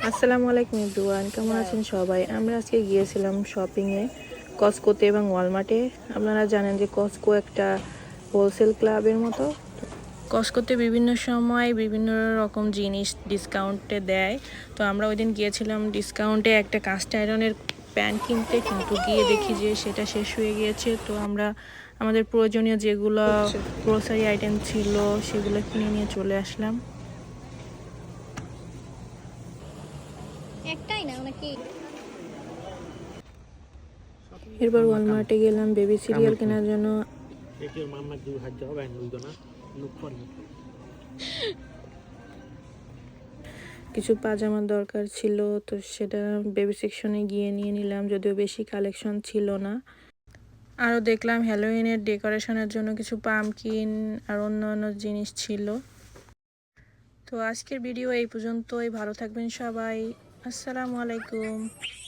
আসসালামু আলাইকুম এভরিওয়ান, কেমন আছেন সবাই? আমরা আজকে গিয়েছিলাম শপিংয়ে কসকোতে এবং ওয়ালমার্টে। আপনারা জানেন যে কসকো একটা হোলসেল ক্লাবের মতো। কসকোতে বিভিন্ন সময় বিভিন্ন রকম জিনিস ডিসকাউন্টে দেয়। তো আমরা ওই দিন গিয়েছিলাম ডিসকাউন্টে একটা কাস্ট আয়রনের প্যান্ট কিনতে, কিন্তু গিয়ে দেখি যে সেটা শেষ হয়ে গিয়েছে। তো আমরা আমাদের প্রয়োজনীয় যেগুলো গ্রোসারি আইটেম ছিল সেগুলো কিনে নিয়ে চলে আসলাম। একটাই না নাকি? এরপর ওয়ালমার্টে গেলাম বেবি সিরিয়াল কেনার জন্য। কিছু পাজামার দরকার ছিল, তো সেটা বেবি সেকশনে গিয়ে নিয়ে নিলাম, যদিও বেশি কালেকশন ছিল না। আরও দেখলাম হ্যালোউইনের ডেকোরেশনের জন্য কিছু পামকিন আর অন্য জিনিস ছিল। তো আজকের ভিডিও এই পর্যন্তই। ভালো থাকবেন সবাই। আসসালামু আলাইকুম।